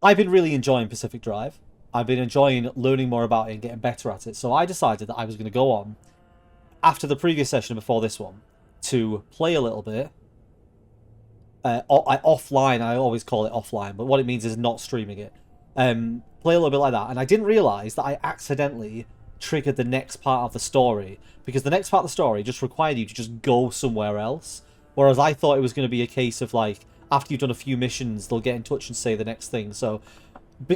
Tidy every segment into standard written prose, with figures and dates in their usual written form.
I've been really enjoying Pacific Drive. I've been enjoying learning more about it and getting better at it. So I decided that I was going to go on after the previous session before this one to play a little bit. Offline, I always call it offline, but what it means is not streaming it. Play a little bit like that, and I didn't realise that I accidentally triggered the next part of the story, because the next part of the story just required you to just go somewhere else, whereas I thought it was going to be a case of, like, after you've done a few missions, they'll get in touch and say the next thing. So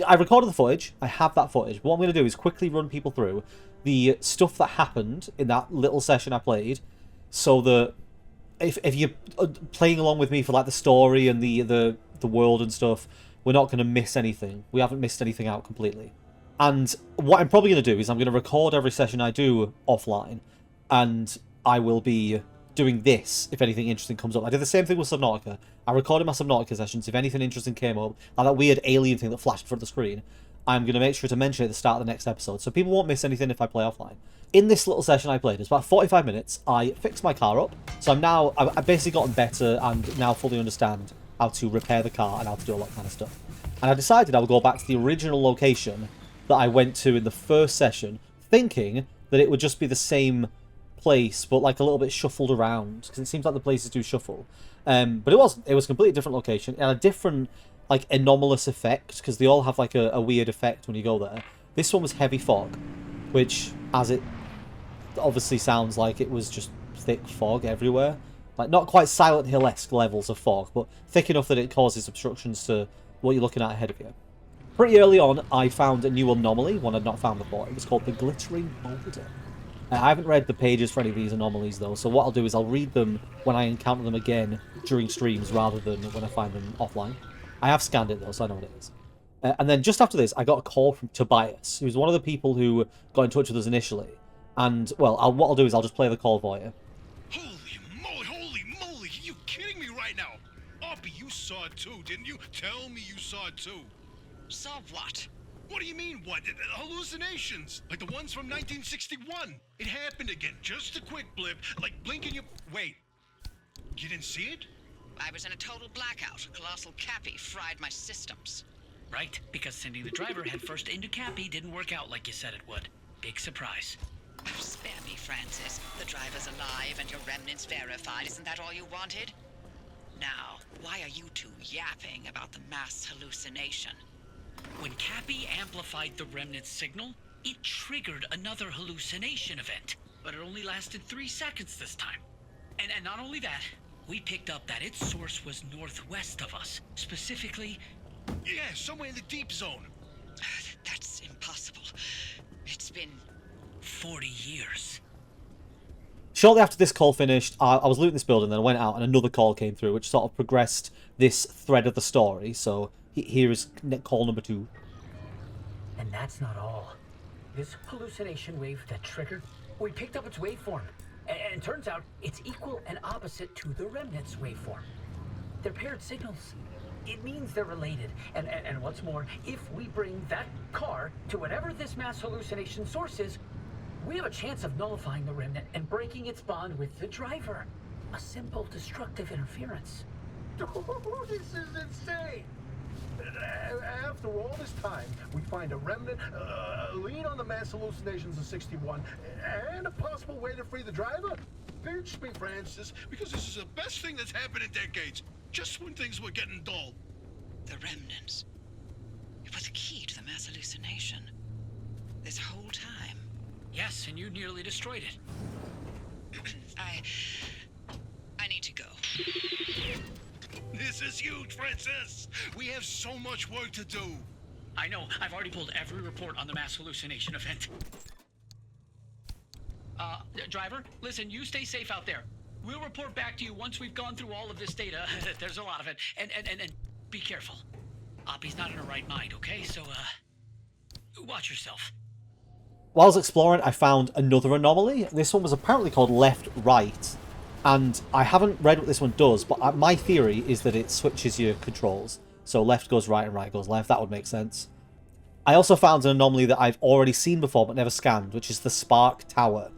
I recorded the footage, I have that footage, but what I'm going to do is quickly run people through the stuff that happened in that little session I played, so that if you're playing along with me for like the story and the world and stuff, we're not going to miss anything. We haven't missed anything out completely. And what I'm probably going to do is I'm going to record every session I do offline, and I will be doing this if anything interesting comes up. I did the same thing with Subnautica. I recorded my Subnautica sessions. If anything interesting came up, like that weird alien thing that flashed in front of the screen, I'm going to make sure to mention it at the start of the next episode, so people won't miss anything if I play offline. In this little session I played, it's about 45 minutes, I fixed my car up, so I've basically gotten better and now fully understand how to repair the car and how to do a lot of kind of stuff. And I decided I would go back to the original location that I went to in the first session, thinking that it would just be the same place, but like a little bit shuffled around, because it seems like the places do shuffle. But it wasn't. It was a completely different location, and a different, like, anomalous effect, because they all have like a weird effect when you go there. This one was heavy fog, which, as it obviously sounds like, it was just thick fog everywhere. Like, not quite Silent Hill-esque levels of fog, but thick enough that it causes obstructions to what you're looking at ahead of you. Pretty early on, I found a new anomaly, one I'd not found before. It was called the Glittering Boulder. I haven't read the pages for any of these anomalies, though, so what I'll do is I'll read them when I encounter them again during streams, rather than when I find them offline. I have scanned it, though, so I know what it is. And then just after this, I got a call from Tobias, who's one of the people who got in touch with us initially. And, well, what I'll do is I'll just play the call for you. Holy moly, are you kidding me right now? Oppie, you saw it too, didn't you? Tell me you saw it too. Saw what? What do you mean, what? Hallucinations, like the ones from 1961. It happened again, just a quick blip, like blinking your... Wait, you didn't see it? I was in a total blackout. Colossal Cappy fried my systems. Right, because sending the driver headfirst into Cappy didn't work out like you said it would. Big surprise. Oh, spare me, Francis. The driver's alive and your remnants verified. Isn't that all you wanted? Now, why are you two yapping about the mass hallucination? When Cappy amplified the remnant signal, it triggered another hallucination event. But it only lasted 3 seconds this time. And not only that, we picked up that its source was northwest of us. Specifically... Yeah, somewhere in the deep zone. That's impossible. It's been... 40 years. Shortly after this call finished, I was looting this building, then I went out and another call came through, which sort of progressed this thread of the story. So here is call number 2. And that's not all. This hallucination wave that triggered, we picked up its waveform. And turns out it's equal and opposite to the remnant's waveform. They're paired signals. It means they're related. And what's more, if we bring that car to whatever this mass hallucination source is, we have a chance of nullifying the remnant and breaking its bond with the driver. A simple destructive interference. This is insane! After all this time, we find a remnant, lean on the mass hallucinations of 61, and a possible way to free the driver? Pinch me, Francis, because this is the best thing that's happened in decades. Just when things were getting dull. The remnants. It was a key to the mass hallucination. This whole time. Yes, and you nearly destroyed it. I need to go. This is huge, Francis. We have so much work to do. I know, I've already pulled every report on the mass hallucination event. Driver, listen, you stay safe out there. We'll report back to you once we've gone through all of this data. There's a lot of it. And be careful. Oppie's not in her right mind, okay? So, watch yourself. While I was exploring, I found another anomaly. This one was apparently called left-right. And I haven't read what this one does, but my theory is that it switches your controls. So left goes right and right goes left. That would make sense. I also found an anomaly that I've already seen before but never scanned, which is the Spark Tower.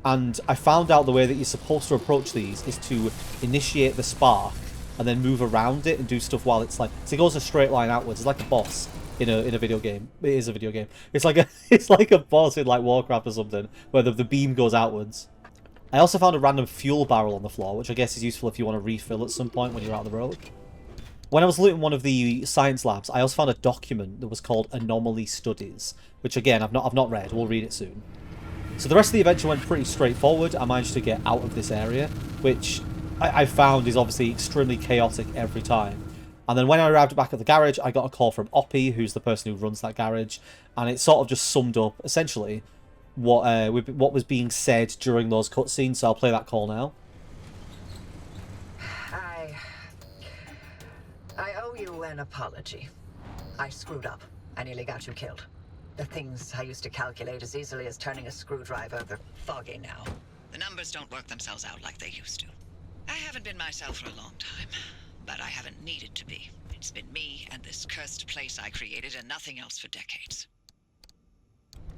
And I found out the way that you're supposed to approach these is to initiate the spark and then move around it and do stuff while it's like... So it goes a straight line outwards. It's like a boss in a video game. It is a video game. It's like a it's like a boss in like Warcraft or something, where the beam goes outwards. I also found a random fuel barrel on the floor, which I guess is useful if you want to refill at some point when you're out on the road. When I was looting one of the science labs, I also found a document that was called Anomaly Studies, which again I've not read. We'll read it soon. So the rest of the adventure went pretty straightforward. I managed to get out of this area, which I found is obviously extremely chaotic every time. And then when I arrived back at the garage, I got a call from Oppie, who's the person who runs that garage, and it sort of just summed up essentially what was being said during those cutscenes. So I'll play that call now. I owe you an apology. I screwed up. I nearly got you killed. The things I used to calculate as easily as turning a screwdriver, they're foggy now. The numbers don't work themselves out like they used to. I haven't been myself for a long time, but I haven't needed to be. It's been me and this cursed place I created and nothing else for decades.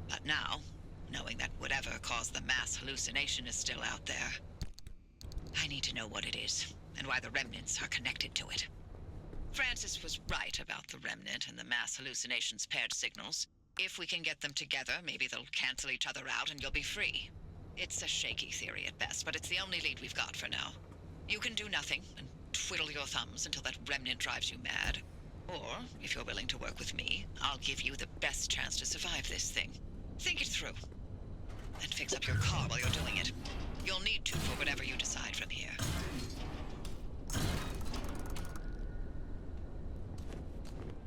But now, knowing that whatever caused the mass hallucination is still out there, I need to know what it is and why the remnants are connected to it. Francis was right about the remnant and the mass hallucinations paired signals. If we can get them together, maybe they'll cancel each other out and you'll be free. It's a shaky theory at best, but it's the only lead we've got for now. You can do nothing and twiddle your thumbs until that remnant drives you mad. Or, if you're willing to work with me, I'll give you the best chance to survive this thing. Think it through. And fix up your car while you're doing it. You'll need to for whatever you decide from here.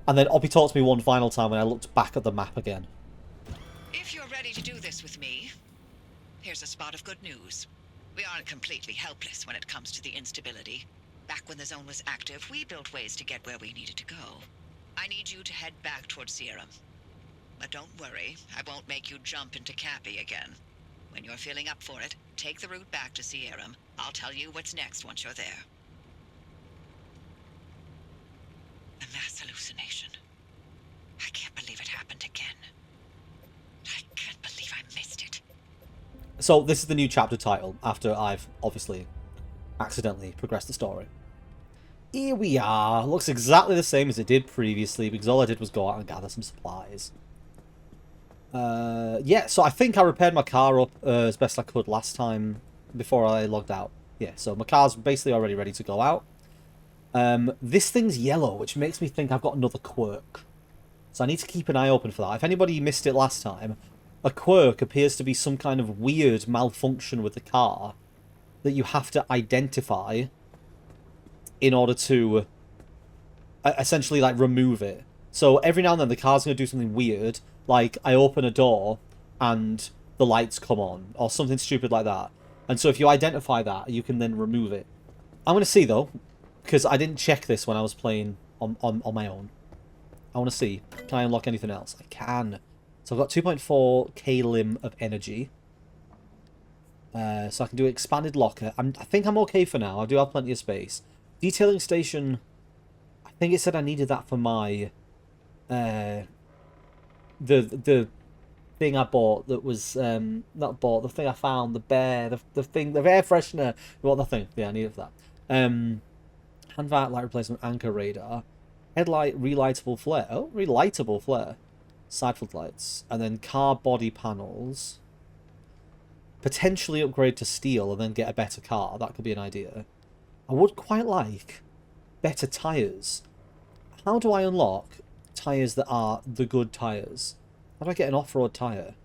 And then Oppie talked to me one final time when I looked back at the map again. If you're ready to do this with me, here's a spot of good news. We aren't completely helpless when it comes to the instability. Back when the zone was active, we built ways to get where we needed to go. I need you to head back towards Sierra. But don't worry, I won't make you jump into Cappy again. When you're feeling up for it, take the route back to Sierra. I'll tell you what's next once you're there. The mass hallucination. I can't believe it happened again. I can't believe I missed it. So this is the new chapter title, after I've obviously accidentally progressed the story. Here we are. Looks exactly the same as it did previously, because all I did was go out and gather some supplies. Yeah, so I think I repaired my car up as best I could last time before I logged out. Yeah, so my car's basically already ready to go out. This thing's yellow, which makes me think I've got another quirk. So I need to keep an eye open for that. If anybody missed it last time, a quirk appears to be some kind of weird malfunction with the car that you have to identify in order to essentially like remove it. So every now and then the car's going to do something weird, like I open a door and the lights come on, or something stupid like that. And so if you identify that, you can then remove it. I'm going to see though, because I didn't check this when I was playing on my own. I want to see. Can I unlock anything else? I can. So I've got 2.4 K-lim of energy. So I can do expanded locker. I think I'm okay for now. I do have plenty of space. Detailing station. I think it said I needed that for my... the thing I bought that was... not bought. The thing I found. The bear. The thing... The air freshener. What the thing? Yeah, I needed that. Hand light replacement anchor radar. Headlight relightable flare. Oh, relightable flare. Side floodlights. And then car body panels. Potentially upgrade to steel and then get a better car. That could be an idea. I would quite like better tyres. How do I unlock tyres that are the good tyres? How do I get an off-road tyre?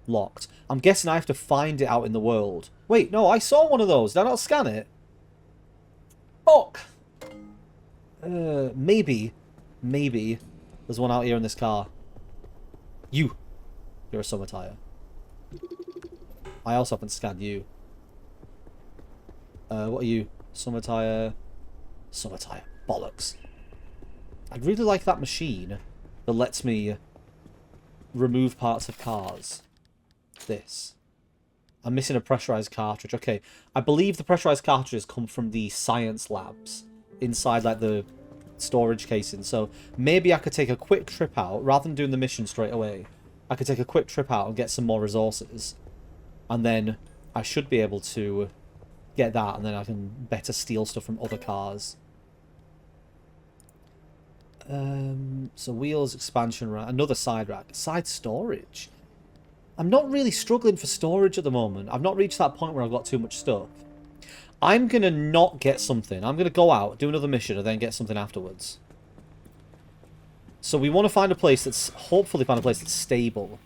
Locked. I'm guessing I have to find it out in the world. Wait, no, I saw one of those. Did I not scan it? Fuck! Maybe there's one out here in this car. You're a summer tyre. I also haven't scanned you. What are you? Summer tyre. Summer tyre. Bollocks. I'd really like that machine that lets me remove parts of cars. This. I'm missing a pressurized cartridge. Okay, I believe the pressurized cartridges come from the science labs inside like the storage casing. So maybe I could take a quick trip out rather than doing the mission straight away. I could take a quick trip out and get some more resources, and then I should be able to get that, and then I can better steal stuff from other cars. So wheels, expansion rack, another side rack, side storage. I'm not really struggling for storage at the moment. I've not reached that point where I've got too much stuff. I'm going to not get something. I'm going to go out, do another mission, and then get something afterwards. So we want to find a place that's... hopefully find a place that's stable.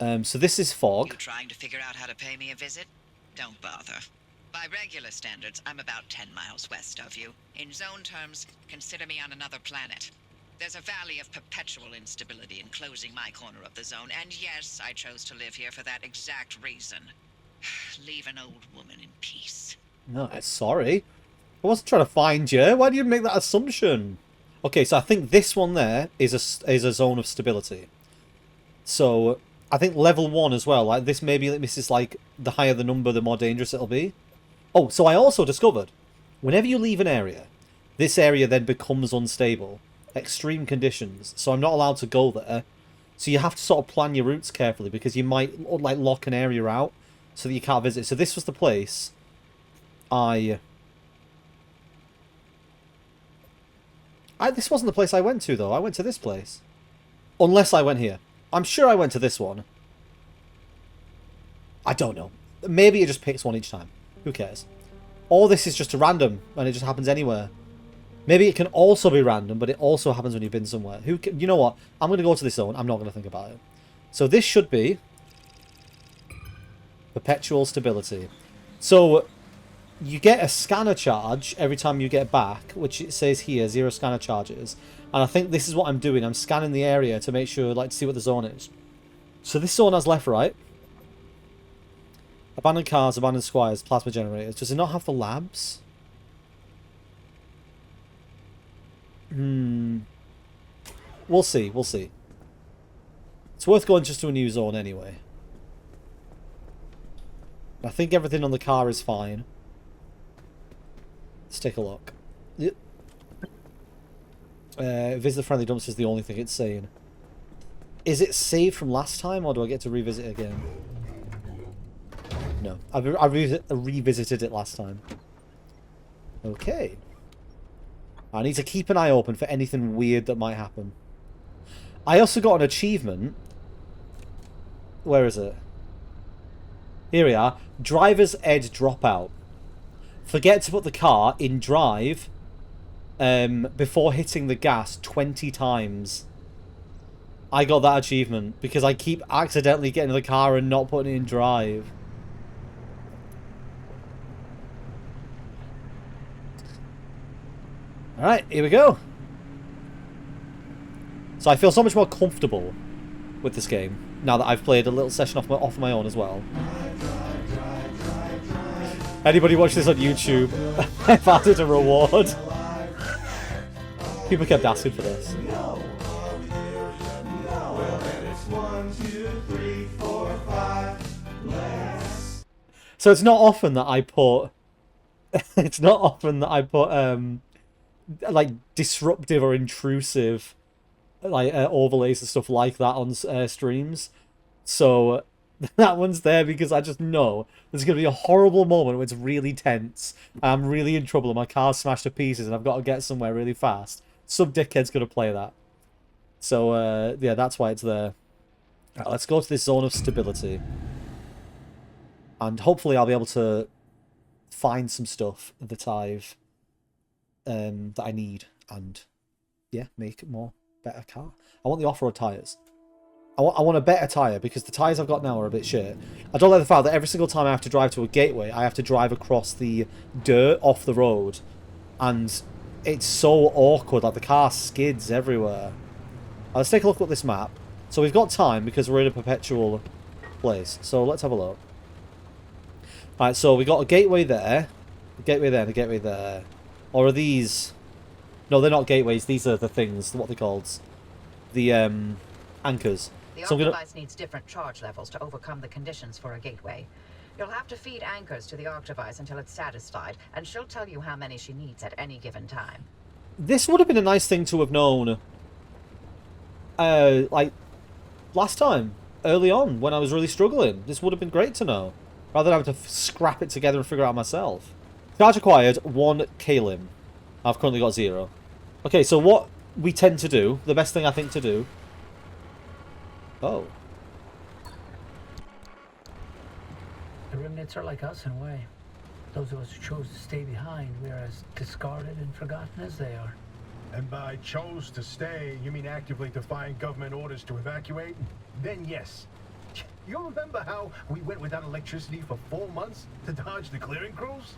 So this is fog. You trying to figure out how to pay me a visit? Don't bother. By regular standards, I'm about 10 miles west of you. In zone terms, consider me on another planet. There's a valley of perpetual instability enclosing my corner of the zone, and yes, I chose to live here for that exact reason. Leave an old woman in peace. No, sorry. I wasn't trying to find you. Why do you make that assumption? Okay, so I think this one there is a zone of stability. So I think level 1 as well. Like this is like the higher the number, the more dangerous it'll be. Oh, so I also discovered whenever you leave an area, this area then becomes unstable. Extreme conditions. So I'm not allowed to go there. So you have to sort of plan your routes carefully because you might like lock an area out so that you can't visit. So this was the place this wasn't the place I went to, though. I went to this place. Unless I went here. I'm sure I went to this one. I don't know. Maybe it just picks one each time. Who cares? Or this is just a random, and it just happens anywhere. Maybe it can also be random, but it also happens when you've been somewhere. You know what? I'm going to go to this zone. I'm not going to think about it. So this should be perpetual stability. So you get a scanner charge every time you get back, which it says here, 0 scanner charges. And I think this is what I'm doing. I'm scanning the area to make sure, like, to see what the zone is. So this zone has left, right? Abandoned cars, abandoned squires, plasma generators. Does it not have the labs? We'll see, we'll see. It's worth going just to a new zone anyway. I think everything on the car is fine. Let's take a look. Yep. Visit the friendly dumpster is the only thing it's saying. Is it saved from last time, or do I get to revisit it again? No, I revisited it last time. Okay. I need to keep an eye open for anything weird that might happen. I also got an achievement. Where is it? Here we are. Driver's Ed Dropout. Forget to put the car in drive before hitting the gas 20 times. I got that achievement because I keep accidentally getting in the car and not putting it in drive. Alright, here we go. So I feel so much more comfortable with this game now that I've played a little session off my own as well. Anybody watch this on YouTube? I've added a reward. People kept asking for this. So it's not often that I put... it's not often that I put, like, disruptive or intrusive, like, overlays and stuff like that on streams. So that one's there because I just know there's going to be a horrible moment where it's really tense. I'm really in trouble and my car's smashed to pieces and I've got to get somewhere really fast. Some dickhead's going to play that. So, yeah, that's why it's there. Right, let's go to this zone of stability. And hopefully I'll be able to find some stuff that that I need and, yeah, make a better car. I want the off-road tyres. I want a better tyre because the tyres I've got now are a bit shit. I don't like the fact that every single time I have to drive to a gateway, I have to drive across the dirt off the road. And it's so awkward, like the car skids everywhere. Let's take a look at this map. So we've got time because we're in a perpetual place. So let's have a look. Alright, so we got a gateway there. A gateway there and a gateway there. Or are these... No, they're not gateways. These are the things. What are they called? The anchors. The So I'm arc gonna... device needs different charge levels to overcome the conditions for a gateway. You'll have to feed anchors to the arc device until it's satisfied, and she'll tell you how many she needs at any given time. This would have been a nice thing to have known, like, last time, early on, when I was really struggling. This would have been great to know. rather than having to scrap it together and figure it out myself. Charge acquired, 1 Kalim. I've currently got 0. Okay, so what we tend to do, the best thing I think to do... Oh. The remnants are like us in a way. Those of us who chose to stay behind, we are as discarded and forgotten as they are. And by chose to stay, you mean actively defying government orders to evacuate? Then yes. You remember how we went without electricity for 4 months to dodge the clearing crews?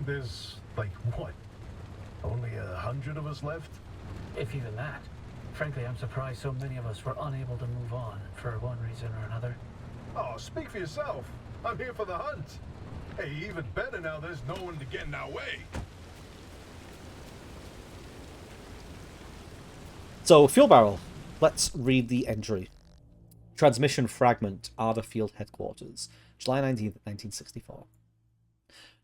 There's, like, what? Only 100 of us left? If even that. Frankly, I'm surprised so many of us were unable to move on for one reason or another. Oh, speak for yourself. I'm here for the hunt. Hey, even better now there's no one to get in our way. So, fuel barrel. Let's read the entry. Transmission fragment, Arda Field Headquarters, July 19th, 1964.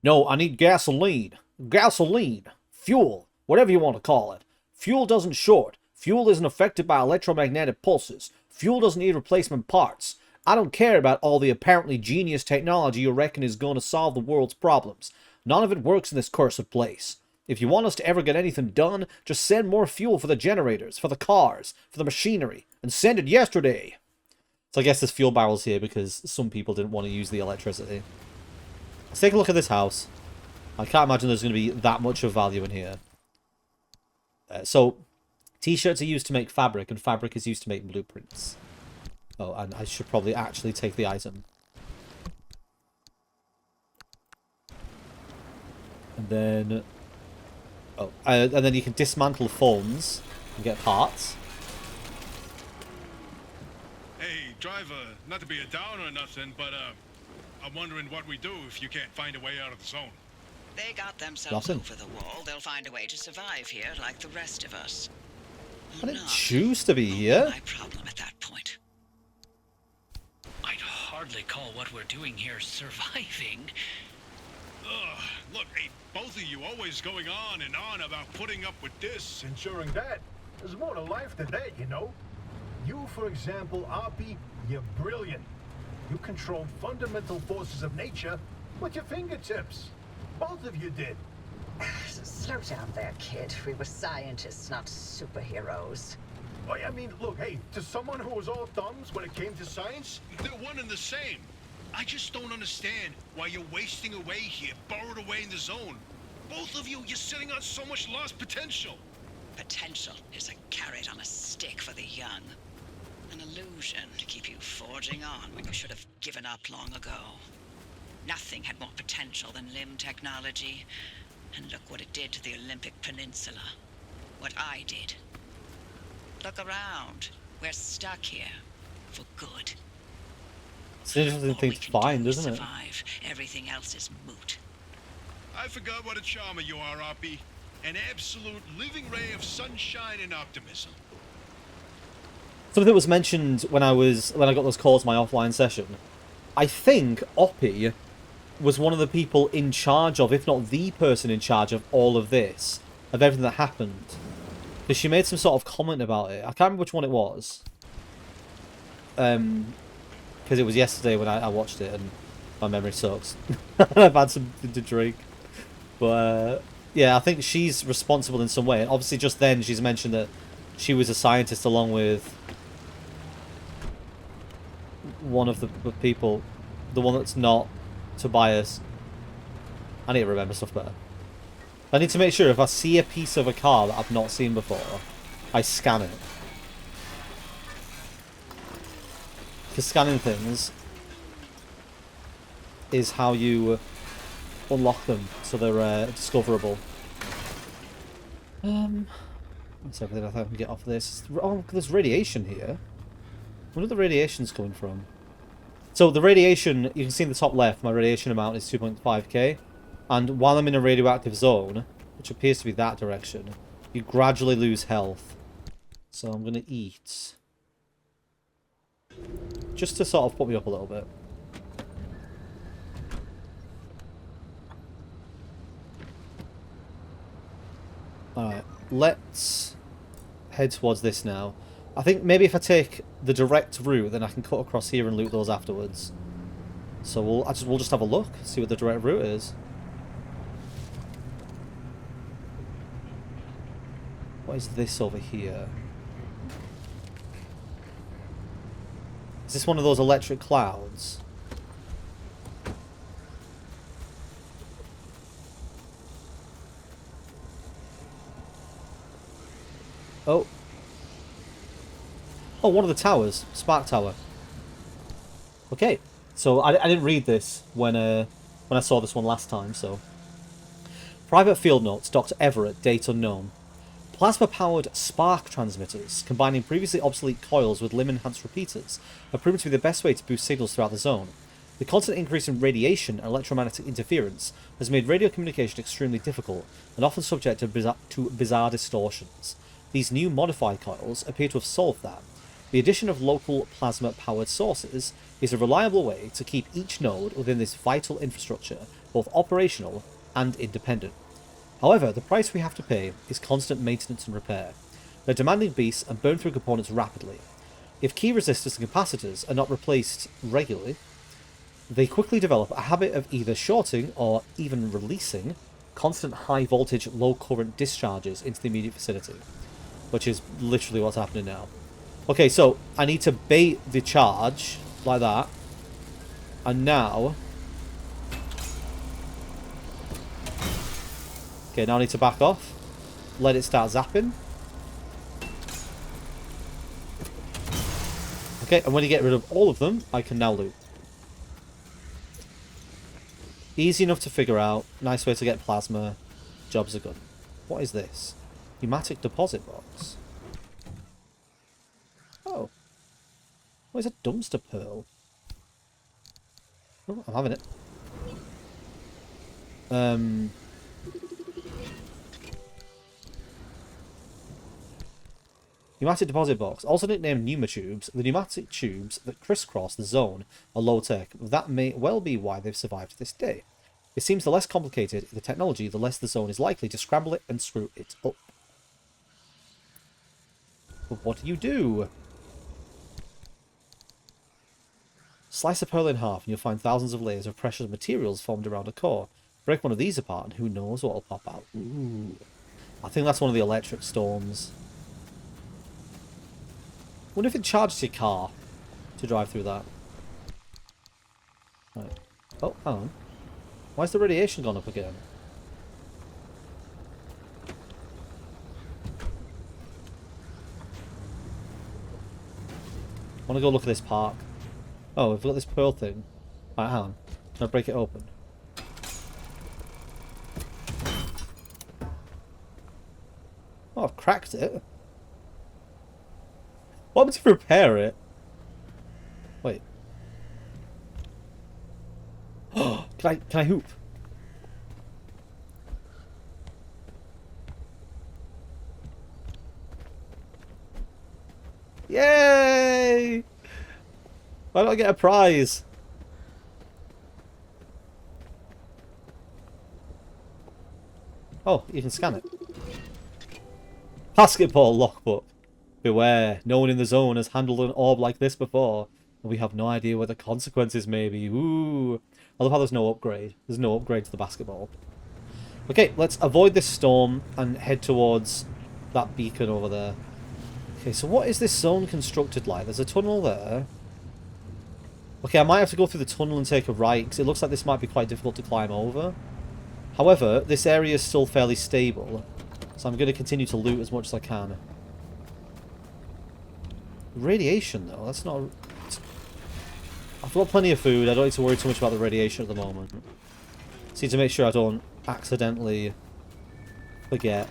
No, I need gasoline. Gasoline. Fuel. Whatever you want to call it. Fuel doesn't short. Fuel isn't affected by electromagnetic pulses. Fuel doesn't need replacement parts. I don't care about all the apparently genius technology you reckon is going to solve the world's problems. None of it works in this cursed place. If you want us to ever get anything done, just send more fuel for the generators, for the cars, for the machinery, and send it yesterday. So I guess there's fuel barrels here because some people didn't want to use the electricity. Let's take a look at this house. I can't imagine there's going to be that much of value in here. So, t-shirts are used to make fabric, and fabric is used to make blueprints. Oh, and I should probably actually take the item. And then... Oh, and then you can dismantle phones and get parts. Hey, driver, not to be a downer or nothing, but I'm wondering what we do if you can't find a way out of the zone. They got themselves Nothing. over the wall. They'll find a way to survive here like the rest of us. I didn't Not choose to be here. my problem at that point. I'd hardly call what we're doing here surviving. Ugh, look, hey, both of you always going on and on about putting up with this. Ensuring that. There's more to life than that, you know. You, for example, Arpy, you're brilliant. You control fundamental forces of nature with your fingertips. Both of you did. Slow down there, kid. We were scientists, not superheroes. Well, I mean, look, hey, to someone who was all thumbs when it came to science, They're one and the same. I just don't understand why you're wasting away here, borrowed away in the zone. Both of you, you're sitting on so much lost potential. Potential is a carrot on a stick for the young. An illusion to keep you forging on when you should have given up long ago. Nothing had more potential than limb technology. And look what it did to the Olympic Peninsula. What I did. Look around. We're stuck here. For good. It's an interesting All thing we to can find, do is isn't it? survive. Everything else is moot. I forgot what a charmer you are, Oppie. An absolute living ray of sunshine and optimism. Something that was mentioned when I got those calls my offline session. I think Oppie was one of the people in charge of, if not the person in charge of all of this, of everything that happened. Because she made some sort of comment about it. I can't remember which one it was. Because it was yesterday when I watched it and my memory sucks. I've had something to drink. But yeah, I think she's responsible in some way. And obviously just then she's mentioned that she was a scientist along with one of the people, the one that's not Tobias. I need to remember stuff better. I need to make sure if I see a piece of a car that I've not seen before, I scan it. Because scanning things is how you unlock them so they're discoverable. That's everything I think I can get off this. Oh, there's radiation here. Where are the radiations coming from? So the radiation, you can see in the top left, my radiation amount is 2.5k. And while I'm in a radioactive zone, which appears to be that direction, you gradually lose health. So I'm going to eat. Just to sort of put me up a little bit. Alright, let's head towards this now. I think maybe if I take the direct route, then I can cut across here and loot those afterwards. So we'll just have a look, see what the direct route is. What is this over here? Is this one of those electric clouds? Oh. Oh, one of the towers. Spark Tower. Okay. So I didn't read this when I saw this one last time, so. Private field notes, Dr. Everett, date unknown. Plasma-powered spark transmitters, combining previously obsolete coils with limb-enhanced repeaters, have proven to be the best way to boost signals throughout the zone. The constant increase in radiation and electromagnetic interference has made radio communication extremely difficult, and often subject to bizarre distortions. These new modified coils appear to have solved that. The addition of local plasma-powered sources is a reliable way to keep each node within this vital infrastructure both operational and independent. However, the price we have to pay is constant maintenance and repair. They're demanding beasts and burn through components rapidly. If key resistors and capacitors are not replaced regularly, they quickly develop a habit of either shorting or even releasing constant high voltage, low current discharges into the immediate vicinity. Which is literally what's happening now. Okay, so I need to bait the charge like that. And now... Okay, now I need to back off. Let it start zapping. Okay, and when you get rid of all of them, I can now loot. Easy enough to figure out. Nice way to get plasma. Jobs are good. What is this? Pneumatic deposit box. Oh. What is a dumpster pearl? Oh, I'm having it. Pneumatic deposit box, also nicknamed pneumatubes, the pneumatic tubes that crisscross the zone are low-tech. That may well be why they've survived to this day. It seems the less complicated the technology, the less the zone is likely to scramble it and screw it up. But what do you do? Slice a pearl in half and you'll find thousands of layers of precious materials formed around a core. Break one of these apart and who knows what will pop out. Ooh. I think that's one of the electric storms. Wonder if it charges your car to drive through that. Right. Oh, hang on. Why's the radiation gone up again? I want to go look at this park. Oh, we've got this pearl thing. Right, hang on. Can I break it open? Oh, I've cracked it. What happened to repair it? Wait. Oh, can I hoop? Yay! Why don't I get a prize? Oh, you can scan it. Basketball lockbook. Beware, no one in the zone has handled an orb like this before, and we have no idea what the consequences may be. Ooh. I love how there's no upgrade. There's no upgrade to the basketball. Okay, let's avoid this storm and head towards that beacon over there. Okay, so what is this zone constructed like? There's a tunnel there. Okay, I might have to go through the tunnel and take a right, because it looks like this might be quite difficult to climb over. However, this area is still fairly stable, so I'm going to continue to loot as much as I can. Radiation, though, that's not... I've got plenty of food, I don't need to worry too much about the radiation at the moment. Just need to make sure I don't accidentally forget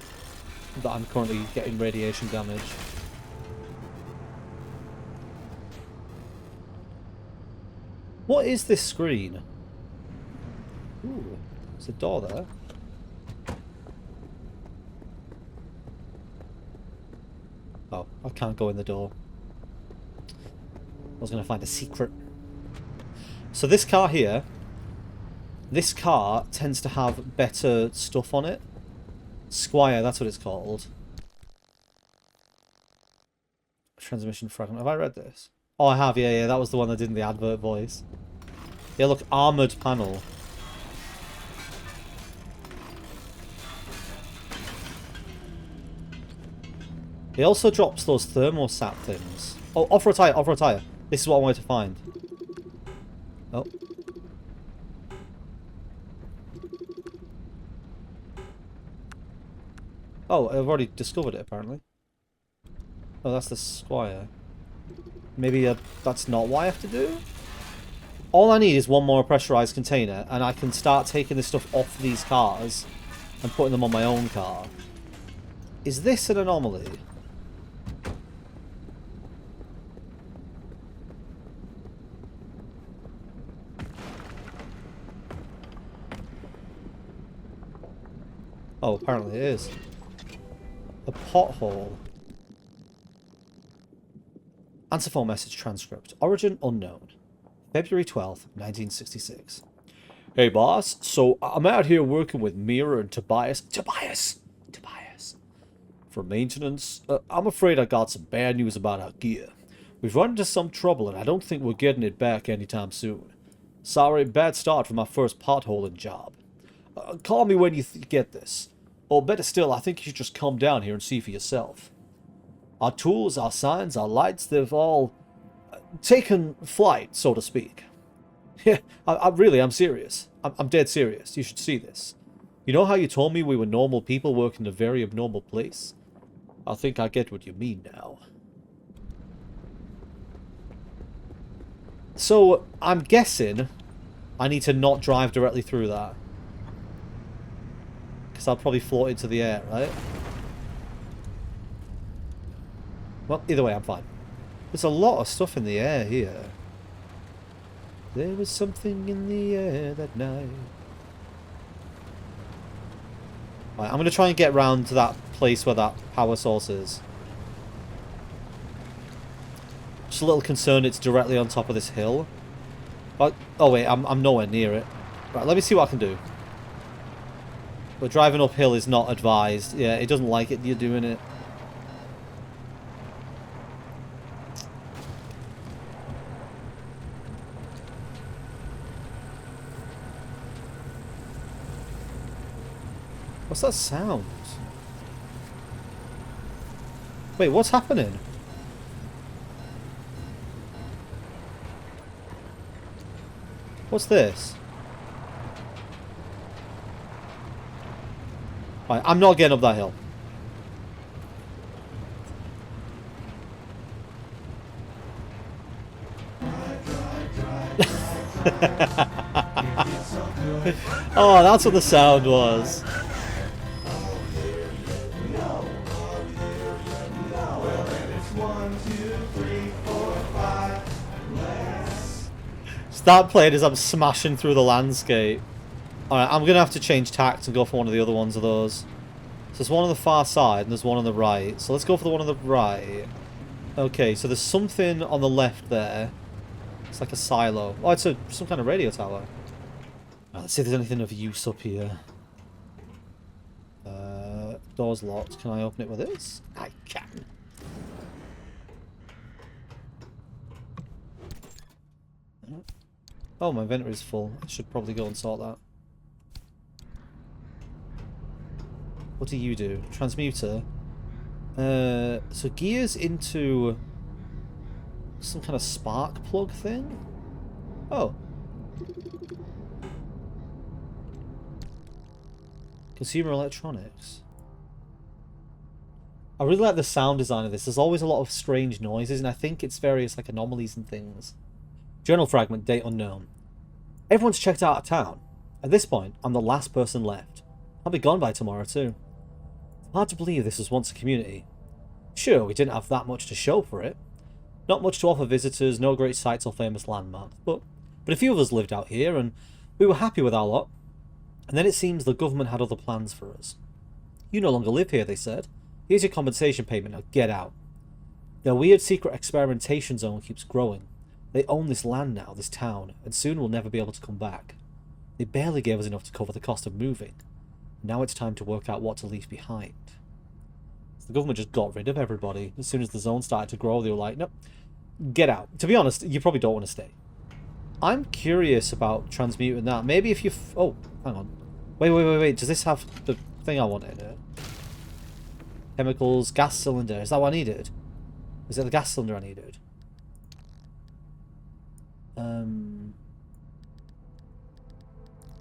that I'm currently getting radiation damage. What is this screen? Ooh, there's a door there. Oh, I can't go in the door. I was going to find a secret. So this car here, this car tends to have better stuff on it. Squire, that's what it's called. Transmission fragment. Have I read this? Oh, I have, yeah, that was the one that did in the advert voice. Yeah, look, armored panel. He also drops those thermostat things. Oh, offer a tire, offer a tire. This is what I wanted to find. Oh. Oh, I've already discovered it, apparently. Oh, that's the squire. Maybe that's not what I have to do? All I need is one more pressurized container, and I can start taking this stuff off these cars and putting them on my own car. Is this an anomaly? Oh, apparently it is. A pothole. Answer phone message transcript. Origin unknown. February 12th, 1966. Hey boss, so I'm out here working with Mira and Tobias. Tobias! For maintenance. I'm afraid I got some bad news about our gear. We've run into some trouble and I don't think we're getting it back anytime soon. Sorry, bad start for my first potholing job. Call me when you get this. Or better still, I think you should just come down here and see for yourself. Our tools, our signs, our lights, they've all taken flight, so to speak. Yeah, I'm serious. I'm dead serious. You should see this. You know how you told me we were normal people working in a very abnormal place? I think I get what you mean now. So, I'm guessing I need to not drive directly through that. Because I'll probably float into the air, right? Well, either way, I'm fine. There's a lot of stuff in the air here. There was something in the air that night. Right, I'm going to try and get round to that place where that power source is. Just a little concerned it's directly on top of this hill. But, oh wait, I'm nowhere near it. Right, let me see what I can do. But driving uphill is not advised. Yeah, it doesn't like it you're doing it. What's that sound? Wait, what's happening? What's this? Right, I'm not getting up that hill. Oh, that's what the sound was. Start playing as I'm smashing through the landscape. Alright, I'm going to have to change tact and go for one of the other ones of those. So there's one on the far side and there's one on the right. So let's go for the one on the right. Okay, so there's something on the left there. It's like a silo. Oh, it's some kind of radio tower. Right, let's see if there's anything of use up here. Door's locked. Can I open it with this? I can. Oh, my inventory is full. I should probably go and sort that. What do you do? Transmuter. So gears into some kind of spark plug thing? Oh. Consumer electronics. I really like the sound design of this. There's always a lot of strange noises, and I think it's various like anomalies and things. Journal fragment, date unknown. Everyone's checked out of town. At this point, I'm the last person left. I'll be gone by tomorrow too. Hard to believe this was once a community. Sure, we didn't have that much to show for it. Not much to offer visitors, no great sights or famous landmarks, but a few of us lived out here and we were happy with our lot. And then it seems the government had other plans for us. You no longer live here, they said. Here's your compensation payment, now get out. Their weird secret experimentation zone keeps growing. They own this land now, this town, and soon we'll never be able to come back. They barely gave us enough to cover the cost of moving. Now it's time to work out what to leave behind. So the government just got rid of everybody. As soon as the zone started to grow, they were like, nope, get out. To be honest, you probably don't want to stay. I'm curious about transmuting that. Maybe if you... oh, hang on. Wait. Does this have the thing I wanted in it? Chemicals, gas cylinder. Is that what I needed? Is it the gas cylinder I needed?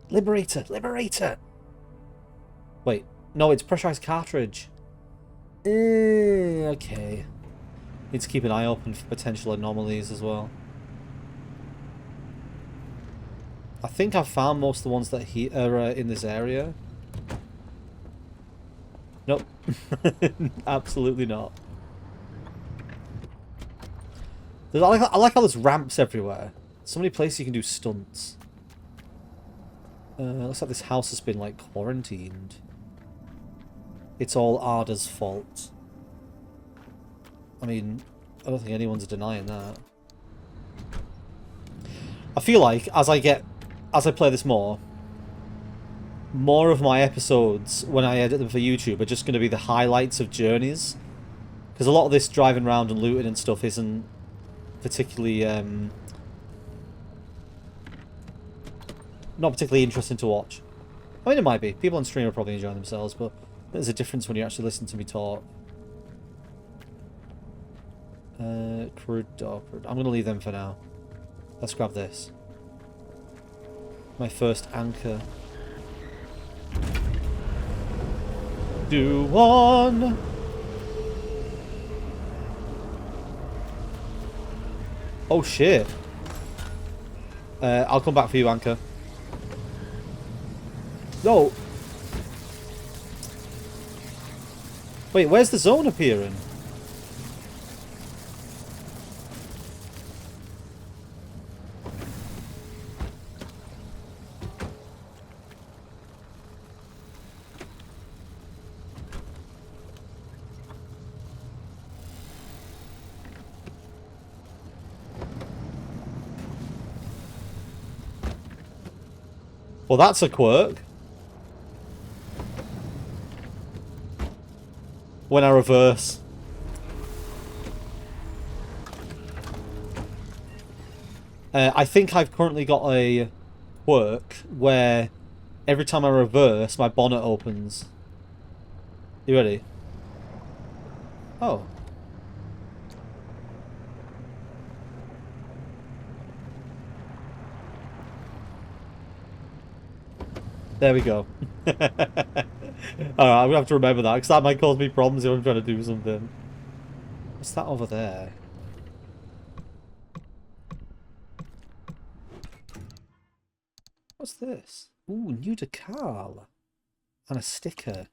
Liberator! Wait, no, it's pressurized cartridge. Okay. Need to keep an eye open for potential anomalies as well. I think I've found most of the ones that are in this area. Nope. Absolutely not. I like how there's ramps everywhere. So many places you can do stunts. Looks like this house has been, like, quarantined. It's all Arda's fault. I mean, I don't think anyone's denying that. I feel like, as I play this more of my episodes, when I edit them for YouTube, are just going to be the highlights of journeys. Because a lot of this driving around and looting and stuff isn't particularly, not particularly interesting to watch. I mean, it might be. People on stream are probably enjoying themselves, but there's a difference when you actually listen to me talk. Crude door. I'm going to leave them for now. Let's grab this. My first anchor. Do one. Oh shit. I'll come back for you, anchor. No. Wait, where's the zone appearing? Well, that's a quirk. When I reverse. I think I've currently got a quirk where every time I reverse, my bonnet opens. You ready? Oh. There we go. Alright, I'm gonna have to remember that, because that might cause me problems if I'm trying to do something. What's that over there? What's this? Ooh, new decal. And a sticker.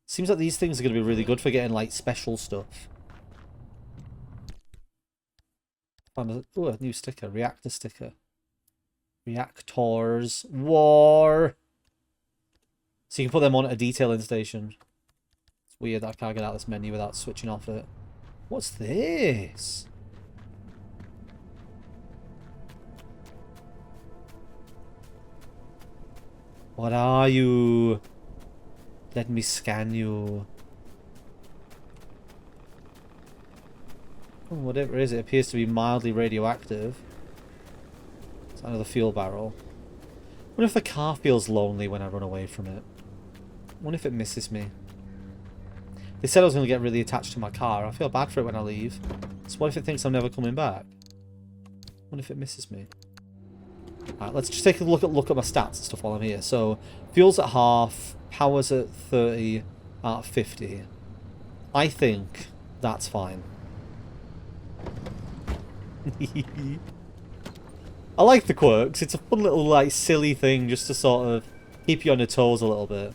Seems like these things are going to be really good for getting, like, special stuff. Ooh, a new sticker. Reactor sticker. Reactors. War. So you can put them on at a detailing station. It's weird that I can't get out of this menu without switching off it. What's this? What are you? Let me scan you. Oh, whatever it is, it appears to be mildly radioactive. It's another fuel barrel. I wonder if the car feels lonely when I run away from it. I wonder if it misses me. They said I was going to get really attached to my car. I feel bad for it when I leave. So what if it thinks I'm never coming back? I wonder if it misses me. Alright, let's just take a look at my stats and stuff while I'm here. So, fuel's at half, power's at 30 out of 50. I think that's fine. I like the quirks. It's a fun little, like, silly thing just to sort of keep you on your toes a little bit.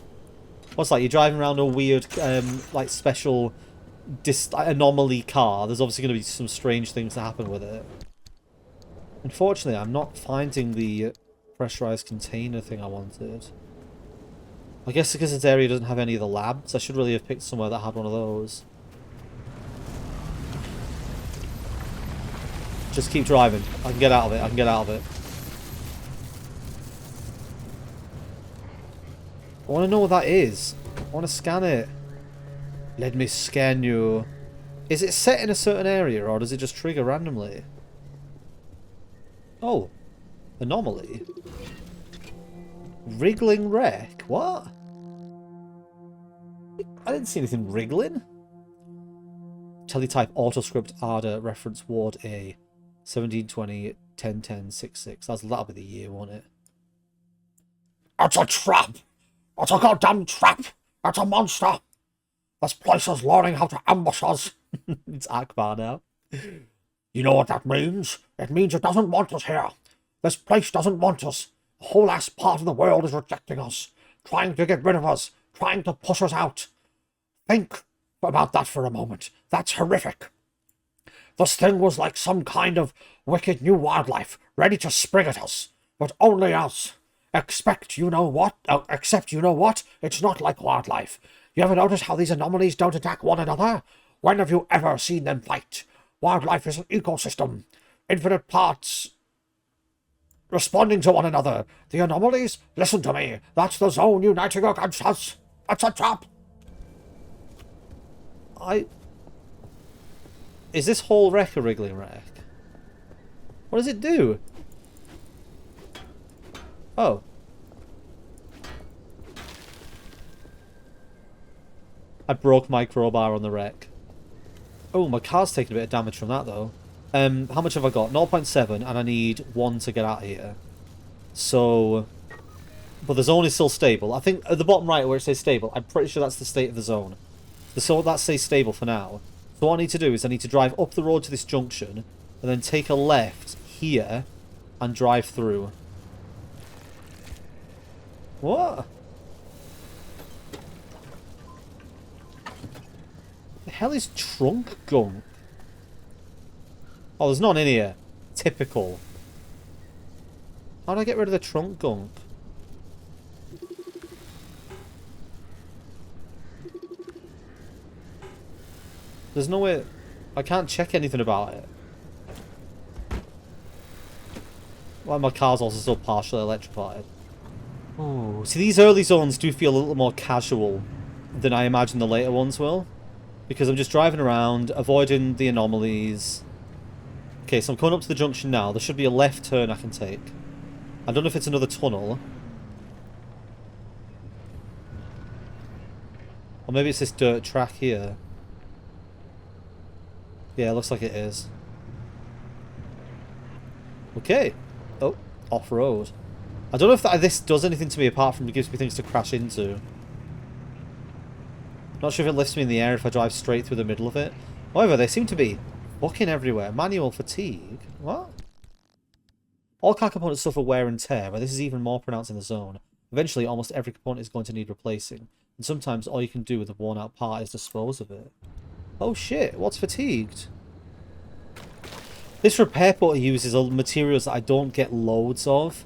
What's like, you're driving around a weird, like, special anomaly car. There's obviously going to be some strange things that happen with it. Unfortunately, I'm not finding the pressurized container thing I wanted. I guess because this area doesn't have any of the labs, I should really have picked somewhere that had one of those. Just keep driving. I can get out of it. I can get out of it. I want to know what that is. I want to scan it. Let me scan you. Is it set in a certain area, or does it just trigger randomly? Oh. Anomaly. Wriggling wreck? What? I didn't see anything wriggling. Teletype autoscript Arda reference Ward A. 1720 1010 66. That'll be the year, won't it? It's a trap! It's a goddamn trap! It's a monster! This place is learning how to ambush us! It's Akbar now. You know what that means? It means it doesn't want us here. This place doesn't want us. The whole ass part of the world is rejecting us. Trying to get rid of us. Trying to push us out. Think about that for a moment. That's horrific. This thing was like some kind of wicked new wildlife, ready to spring at us. But only us. Except you know what? It's not like wildlife. You ever notice how these anomalies don't attack one another? When have you ever seen them fight? Wildlife is an ecosystem. Infinite parts responding to one another. The anomalies? Listen to me. That's the zone uniting against us. It's a trap. Is this whole wreck a wriggling wreck? What does it do? Oh. I broke my crowbar on the wreck. Oh, my car's taking a bit of damage from that, though. How much have I got? 0.7, and I need 1 to get out of here. So... But the zone is still stable. I think at the bottom right where it says stable, I'm pretty sure that's the state of the zone. So that stays stable for now. So what I need to do is I need to drive up the road to this junction, and then take a left here, and drive through. What? The hell is trunk gunk? Oh, there's none in here. Typical. How do I get rid of the trunk gunk? There's no way... I can't check anything about it. Well, my car's also still partially electrified. Oh, see, these early zones do feel a little more casual than I imagine the later ones will. Because I'm just driving around, avoiding the anomalies. Okay, so I'm coming up to the junction now. There should be a left turn I can take. I don't know if it's another tunnel. Or maybe it's this dirt track here. Yeah, it looks like it is. Okay. Oh, off-road. I don't know if this does anything to me apart from it gives me things to crash into. Not sure if it lifts me in the air if I drive straight through the middle of it. However, they seem to be fucking everywhere. Manual fatigue? What? All car components suffer wear and tear, but this is even more pronounced in the zone. Eventually, almost every component is going to need replacing. And sometimes all you can do with a worn-out part is dispose of it. Oh shit, what's fatigued? This repair putty uses materials that I don't get loads of,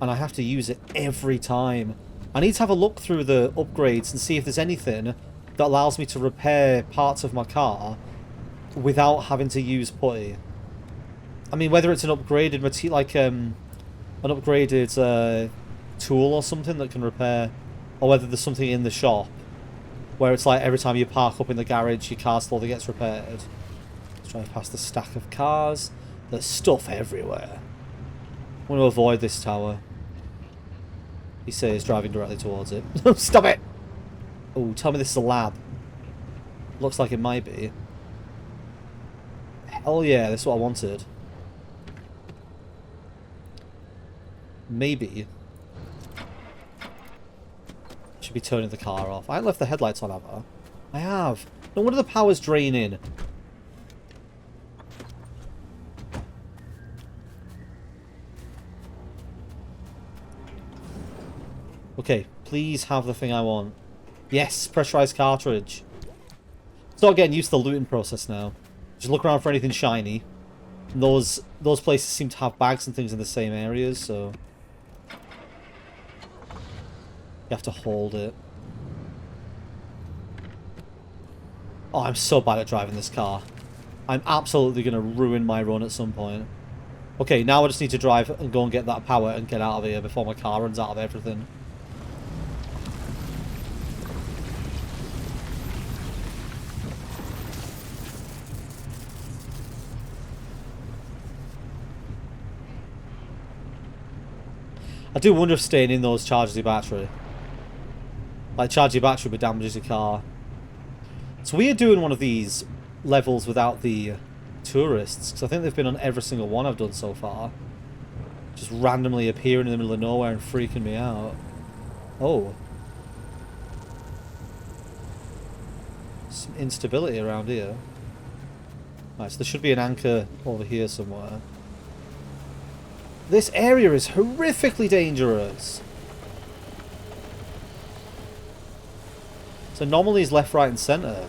and I have to use it every time. I need to have a look through the upgrades and see if there's anything that allows me to repair parts of my car without having to use putty. I mean, whether it's an upgraded material, like an upgraded tool or something that can repair, or whether there's something in the shop where it's like every time you park up in the garage, your car slowly gets repaired. Let's drive past the stack of cars. There's stuff everywhere. I want to avoid this tower. He says, driving directly towards it. Stop it! Oh, tell me this is a lab. Looks like it might be. Hell yeah, this is what I wanted. Maybe. Should be turning the car off. I haven't left the headlights on, have I? I have. No wonder the power's draining. Okay, please have the thing I want. Yes, pressurized cartridge. Start getting used to the looting process now. Just look around for anything shiny. And those places seem to have bags and things in the same areas, so you have to hold it. Oh, I'm so bad at driving this car. I'm absolutely going to ruin my run at some point. Okay, now I just need to drive and go and get that power and get out of here before my car runs out of everything. I do wonder if staying in those charges your battery. Like, charge your battery but damages your car. So we are doing one of these levels without the tourists, because I think they've been on every single one I've done so far. Just randomly appearing in the middle of nowhere and freaking me out. Oh. Some instability around here. Right, so there should be an anchor over here somewhere. This area is horrifically dangerous. So anomalies left, right, and centre.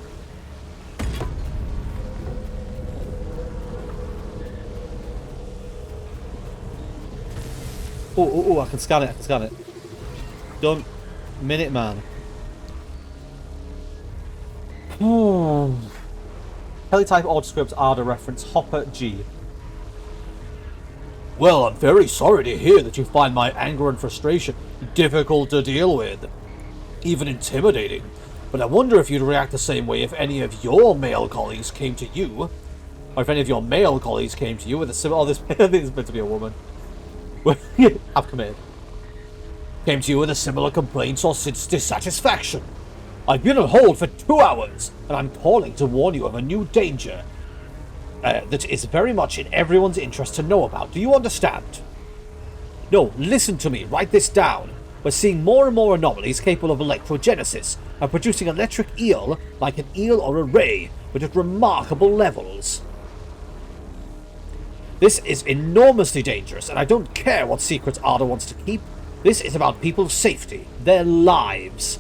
Oh, I can scan it, Done. Minuteman. Teletype autoscript ARDA reference Hopper G. Well, I'm very sorry to hear that you find my anger and frustration difficult to deal with. Even intimidating. But I wonder if you'd react the same way if any of your male colleagues came to you. Or if any of your male colleagues came to you with a similar... Oh, this is meant to be a woman. I've committed. Came to you with a similar complaint or dissatisfaction. I've been on hold for 2 hours, and I'm calling to warn you of a new danger that is very much in everyone's interest to know about. Do you understand? No, listen to me. Write this down. We're seeing more and more anomalies capable of electrogenesis and producing electric eel like an eel or a ray, but at remarkable levels. This is enormously dangerous, and I don't care what secrets ARDA wants to keep. This is about people's safety, their lives.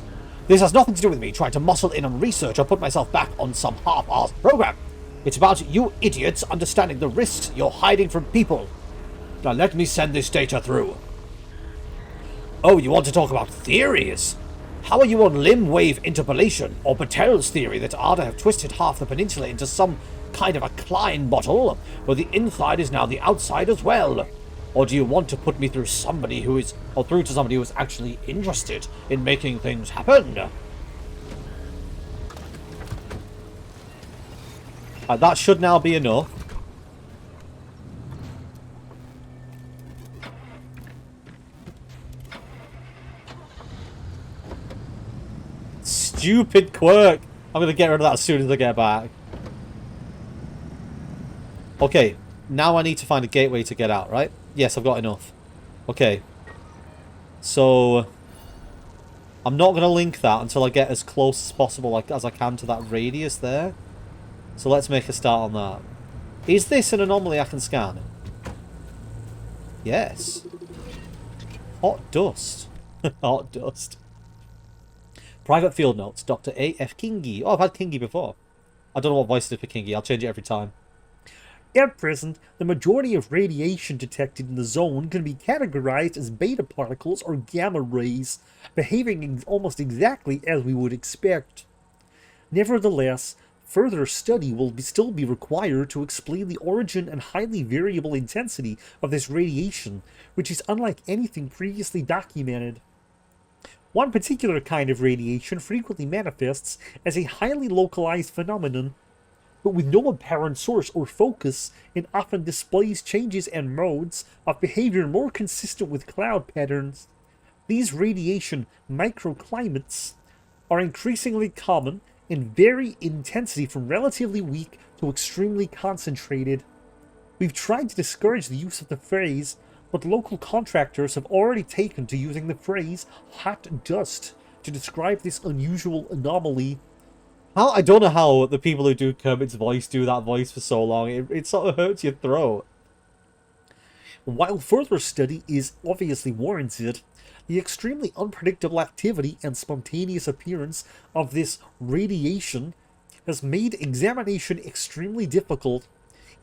This has nothing to do with me trying to muscle in on research or put myself back on some half-assed program. It's about you idiots understanding the risks you're hiding from people. Now let me send this data through. Oh, you want to talk about theories? How are you on limb wave interpolation, or Patel's theory that ARDA have twisted half the peninsula into some kind of a Klein bottle, where the inside is now the outside as well? Or do you want to put me through somebody who is, or through to somebody who is actually interested in making things happen? That should now be enough. Stupid quirk! I'm gonna get rid of that as soon as I get back. Okay, now I need to find a gateway to get out, right? Yes, I've got enough. Okay. So... I'm not going to link that until I get as close as possible as I can to that radius there. So let's make a start on that. Is this an anomaly I can scan? Yes. Hot dust. Hot dust. Private field notes. Dr. A.F. Kingi. Oh, I've had Kingi before. I don't know what voice it is for Kingi. I'll change it every time. At present, the majority of radiation detected in the zone can be categorized as beta particles or gamma rays, behaving almost exactly as we would expect. Nevertheless, further study will still be required to explain the origin and highly variable intensity of this radiation, which is unlike anything previously documented. One particular kind of radiation frequently manifests as a highly localized phenomenon, but with no apparent source or focus, and often displays changes and modes of behavior more consistent with cloud patterns. These radiation microclimates are increasingly common and vary in intensity from relatively weak to extremely concentrated. We've tried to discourage the use of the phrase, but local contractors have already taken to using the phrase hot dust to describe this unusual anomaly. I don't know how the people who do Kermit's voice do that voice for so long. It sort of hurts your throat. While further study is obviously warranted, the extremely unpredictable activity and spontaneous appearance of this radiation has made examination extremely difficult.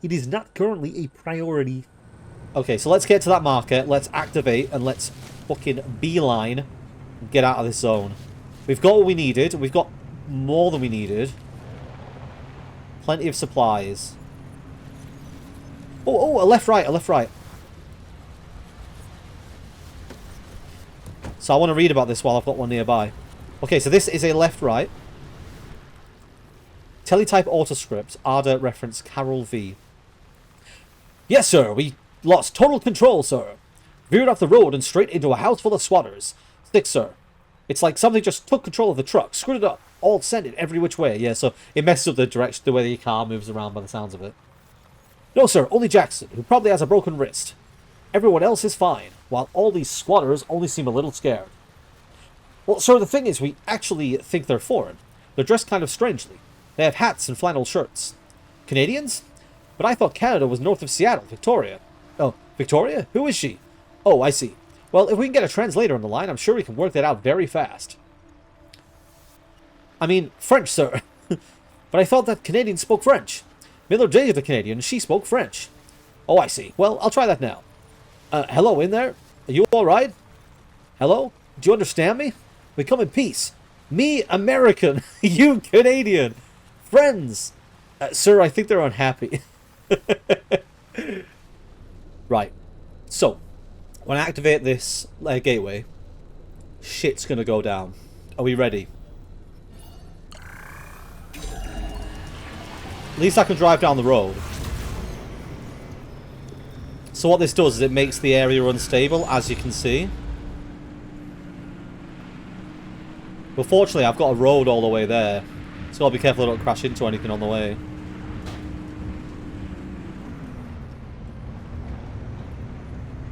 It is not currently a priority. Okay, so let's get to that marker, let's activate, and let's fucking beeline and get out of this zone. We've got what we needed, we've got more than we needed. Plenty of supplies. Oh, a left, right, a left, right. So I want to read about this while I've got one nearby. Okay, so this is a left, right. Teletype autoscript, ARDA reference Carol V. Yes, sir, we lost total control, sir. Veered off the road and straight into a house full of swatters. Sick, sir. It's like something just took control of the truck, screwed it up, all sent it every which way. Yeah, so it messes up the direction, the way your car moves around by the sounds of it. No, sir, only Jackson, who probably has a broken wrist. Everyone else is fine, while all these squatters only seem a little scared. Well, sir, the thing is, we actually think they're foreign. They're dressed kind of strangely. They have hats and flannel shirts. Canadians? But I thought Canada was north of Seattle, Victoria. Oh, Victoria? Who is she? Oh, I see. Well, if we can get a translator on the line, I'm sure we can work that out very fast. I mean, French, sir. But I thought that Canadians spoke French. Miller dated the Canadian, and she spoke French. Oh, I see. Well, I'll try that now. Hello, in there? Are you alright? Hello? Do you understand me? We come in peace. Me, American. You, Canadian. Friends. Sir, I think they're unhappy. Right. So, when I activate this gateway, shit's gonna go down. Are we ready? At least I can drive down the road. So what this does is it makes the area unstable, as you can see. But fortunately, I've got a road all the way there. So I'll be careful I don't crash into anything on the way.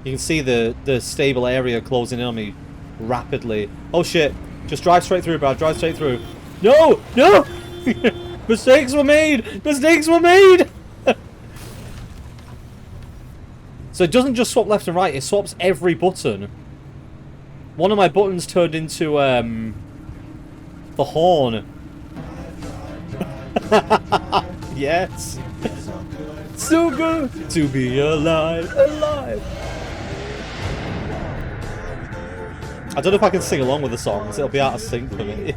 You can see the stable area closing in on me rapidly. Oh shit. Just drive straight through, Brad. Drive straight through. No! No! Mistakes were made! Mistakes were made! So it doesn't just swap left and right, it swaps every button. One of my buttons turned into, the horn. Yes. So good to be alive, alive. I don't know if I can sing along with the songs, it'll be out of sync for me.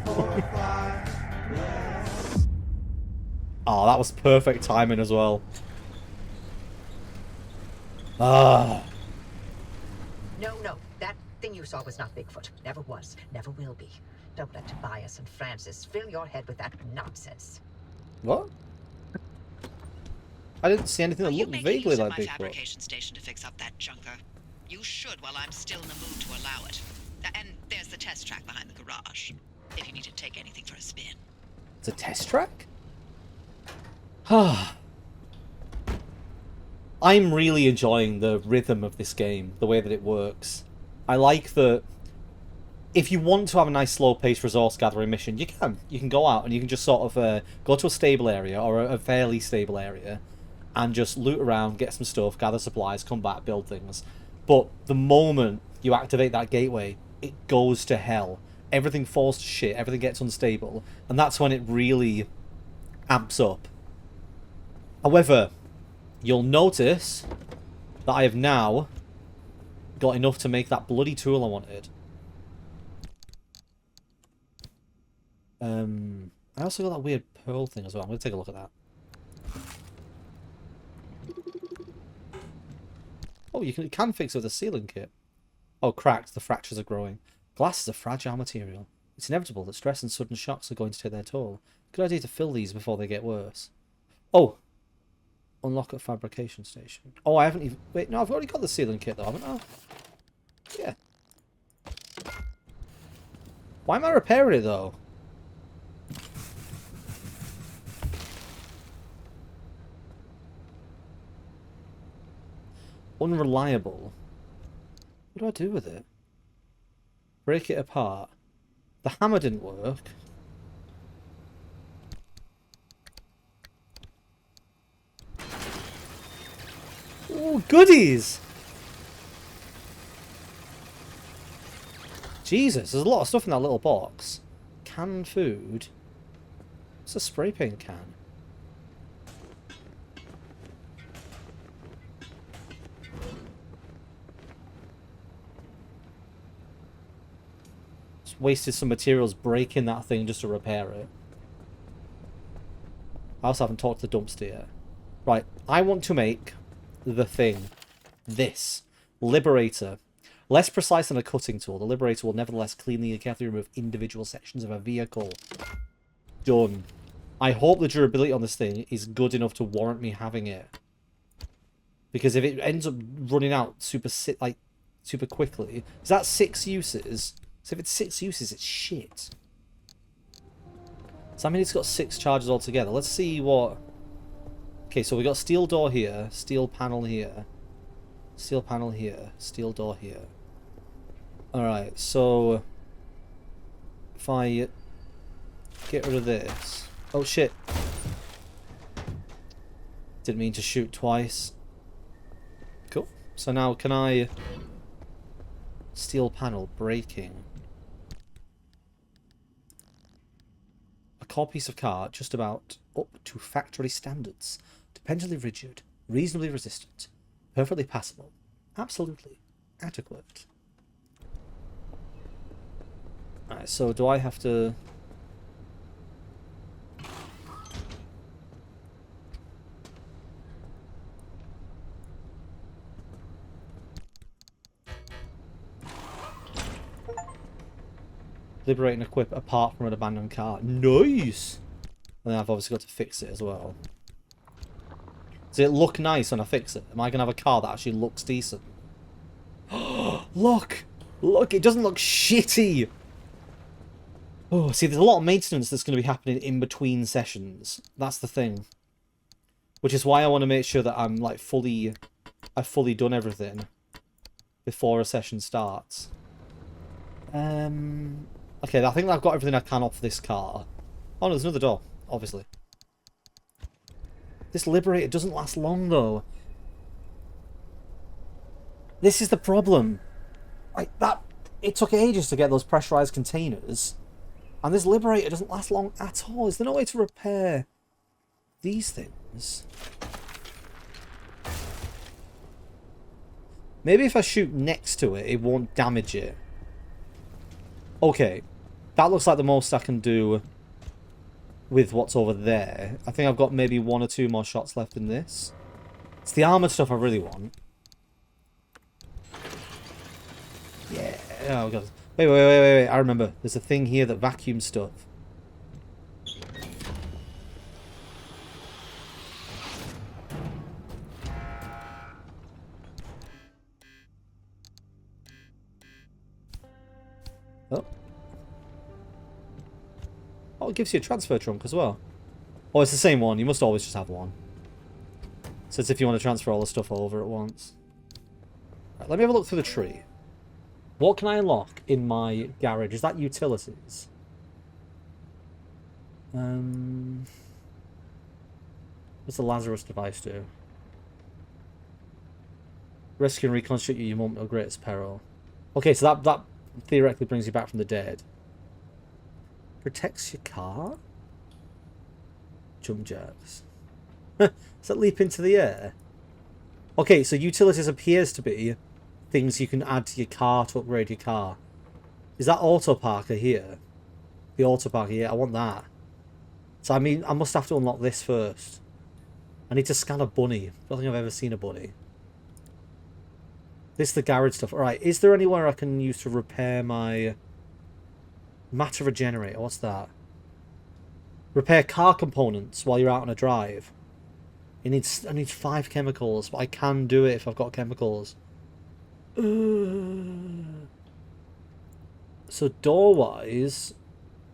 Oh, that was perfect timing as well. Ah. No, that thing you saw was not Bigfoot. Never was, never will be. Don't let Tobias and Francis fill your head with that nonsense. What? I didn't see anything that You looked make vaguely use of like my Bigfoot. fabrication station to fix up that junker. You should while I'm still in the mood to allow it. And there's the test track behind the garage, if you need to take anything for a spin. It's a test track? Ah. I'm really enjoying the rhythm of this game, the way that it works. I like that if you want to have a nice slow-paced resource gathering mission, you can. You can go out and you can just sort of go to a stable area, or a fairly stable area, and just loot around, get some stuff, gather supplies, come back, build things. But the moment you activate that gateway, it goes to hell. Everything falls to shit, everything gets unstable, and that's when it really amps up. However, you'll notice that I have now got enough to make that bloody tool I wanted. I also got that weird pearl thing as well. I'm going to take a look at that. Oh, you can fix it with a sealing kit. Oh, cracked. The fractures are growing. Glass is a fragile material. It's inevitable that stress and sudden shocks are going to take their toll. Good idea to fill these before they get worse. Oh! Unlock a fabrication station. Oh, I haven't even... Wait, no, I've already got the sealing kit though, haven't I? Yeah. Why am I repairing it though? Unreliable. What do I do with it? Break it apart. The hammer didn't work. Ooh, goodies! Jesus, there's a lot of stuff in that little box. Canned food. It's a spray paint can. Just wasted some materials breaking that thing just to repair it. I also haven't talked to the dumpster yet. Right, I want to make the thing. This. Liberator. Less precise than a cutting tool, the Liberator will nevertheless cleanly and carefully remove individual sections of a vehicle. Done. I hope the durability on this thing is good enough to warrant me having it. Because if it ends up running out super super quickly. Is that 6 uses? So if it's 6 uses, it's shit. So I mean, it's got 6 charges altogether. Let's see what... Okay, so we got steel door here, steel panel here, steel panel here, steel door here. Alright, so... If I get rid of this... Oh shit. Didn't mean to shoot twice. Cool. So now can I... Steel panel, breaking. A core piece of car just about up to factory standards. Dependably rigid, reasonably resistant, perfectly passable, absolutely adequate. Alright, so do I have to... Liberate and equip apart from an abandoned car. Nice! And then I've obviously got to fix it as well. Does it look nice when I fix it? Am I going to have a car that actually looks decent? Look! Look, it doesn't look shitty! Oh, see, there's a lot of maintenance that's going to be happening in between sessions. That's the thing. Which is why I want to make sure that I'm, like, I've fully done everything before a session starts. Okay, I think I've got everything I can off this car. Oh, no, there's another door, obviously. This Liberator doesn't last long, though. This is the problem. Like, that... It took ages to get those pressurized containers. And this Liberator doesn't last long at all. Is there no way to repair these things? Maybe if I shoot next to it, it won't damage it. Okay. That looks like the most I can do with what's over there. I think I've got maybe 1 or 2 more shots left in this. It's the armored stuff I really want. Yeah. Oh, God. Wait. I remember. There's a thing here that vacuums stuff. Oh. Oh, it gives you a transfer trunk as well. Oh, it's the same one. You must always just have one. So it's if you want to transfer all the stuff over at once. Right, let me have a look through the tree. What can I unlock in my garage? Is that utilities? What's the Lazarus device do? Rescue and reconstitute you moment of greatest peril. Okay, so that theoretically brings you back from the dead. Protects your car? Jump jacks. Does that leap into the air? Okay, so utilities appears to be things you can add to your car to upgrade your car. Is that auto parker here? The auto parker, yeah, I want that. So I mean, I must have to unlock this first. I need to scan a bunny. I don't think I've ever seen a bunny. This is the garage stuff. Alright, is there anywhere I can use to repair my... Matter regenerator, what's that? Repair car components while you're out on a drive. I need 5 chemicals, but I can do it if I've got chemicals. So door-wise,